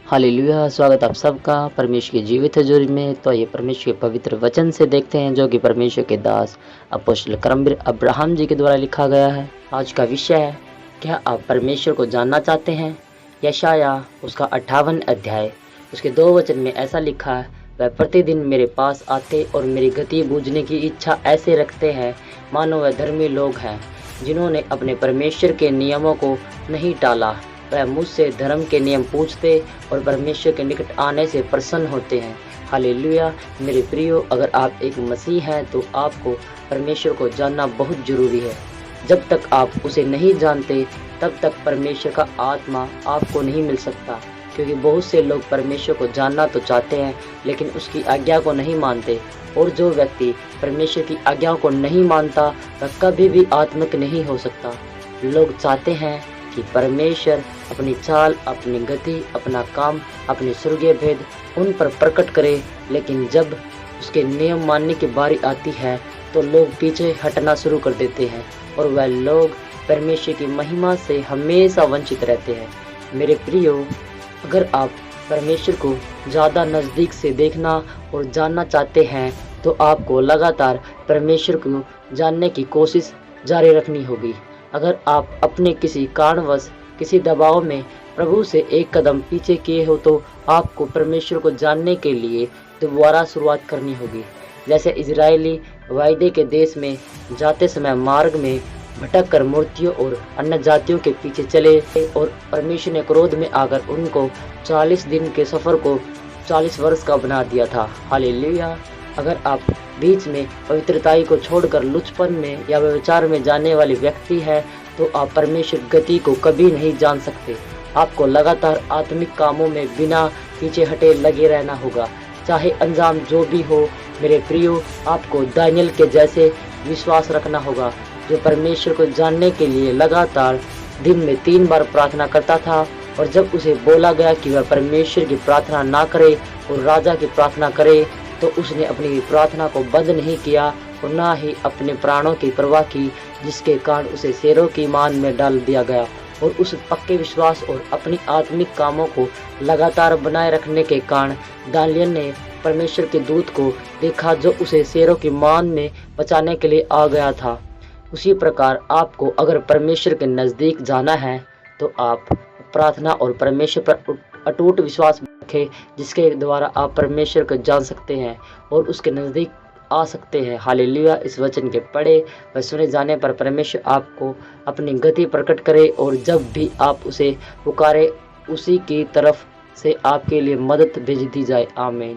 Hallelujah. स्वागत आप सबका परमेश्वर की जीवित हजूरी में। तो ये परमेश्वर के पवित्र वचन से देखते हैं जो कि परमेश्वर के दास अपोस्तल करमवीर अब्राहम जी के द्वारा लिखा गया है। आज का विषय है, क्या आप परमेश्वर को जानना चाहते हैं। यशाया उसका 58 अध्याय उसके 2 वचन में ऐसा लिखा है, वह प्रतिदिन मेरे पास आते और मेरी गति बूझने की इच्छा ऐसे रखते हैं मानो वह धर्मी लोग हैं जिन्होंने अपने परमेश्वर के नियमों को नहीं टाला। वह मुझसे धर्म के नियम पूछते और परमेश्वर के निकट आने से प्रसन्न होते हैं। हालेलुया। मेरे प्रियो, अगर आप एक मसीह हैं तो आपको परमेश्वर को जानना बहुत जरूरी है। जब तक आप उसे नहीं जानते तब तक परमेश्वर का आत्मा आपको नहीं मिल सकता, क्योंकि बहुत से लोग परमेश्वर को जानना तो चाहते हैं लेकिन उसकी आज्ञा को नहीं मानते। और जो व्यक्ति परमेश्वर की आज्ञा को नहीं मानता वह कभी भी आत्मिक नहीं हो सकता। लोग चाहते हैं कि परमेश्वर अपनी चाल, अपनी गति, अपना काम, अपने स्वर्गीय भेद उन पर प्रकट करे, लेकिन जब उसके नियम मानने की बारी आती है तो लोग पीछे हटना शुरू कर देते हैं और वह लोग परमेश्वर की महिमा से हमेशा वंचित रहते हैं। मेरे प्रियो, अगर आप परमेश्वर को ज़्यादा नज़दीक से देखना और जानना चाहते हैं तो आपको लगातार परमेश्वर को जानने की कोशिश जारी रखनी होगी। अगर आप अपने किसी कारणवश किसी दबाव में प्रभु से एक कदम पीछे किए हो तो आपको परमेश्वर को जानने के लिए दोबारा शुरुआत करनी होगी। जैसे इजरायली वायदे के देश में जाते समय मार्ग में भटक कर मूर्तियों और अन्य जातियों के पीछे चले और परमेश्वर ने क्रोध में आकर उनको 40 दिन के सफर को 40 वर्ष का बना दिया था। हालेलुया। अगर आप बीच में पवित्रताई को छोड़कर लुचपन में या व्यभिचार में जाने वाले व्यक्ति हैं तो आप परमेश्वर गति को कभी नहीं जान सकते। आपको लगातार आत्मिक कामों में बिना पीछे हटे लगे रहना होगा, चाहे अंजाम जो भी हो। मेरे प्रियो, आपको दानियल के जैसे विश्वास रखना होगा जो परमेश्वर को जानने के लिए लगातार दिन में 3 बार प्रार्थना करता था, और जब उसे बोला गया कि वह परमेश्वर की प्रार्थना ना करे और राजा की प्रार्थना करे तो उसने अपनी प्रार्थना को बंद नहीं किया और ना ही अपने प्राणों की परवाह की, जिसके कारण उसे शेरों की मान में डाल दिया गया। और उस पक्के विश्वास और अपनी आत्मिक कामों को लगातार बनाए रखने के कारण दानियल ने परमेश्वर के दूत को देखा जो उसे शेरों की मान में बचाने के लिए आ गया था। उसी प्रकार आपको अगर परमेश्वर के नज़दीक जाना है तो आप प्रार्थना और परमेश्वर पर अटूट विश्वास रखें, जिसके द्वारा आप परमेश्वर को जान सकते हैं और उसके नज़दीक आ सकते हैं। हालेलुया। इस वचन के पढ़े व सुने जाने पर परमेश्वर आपको अपनी गति प्रकट करे और जब भी आप उसे पुकारे उसी की तरफ से आपके लिए मदद भेज दी जाए। आमीन।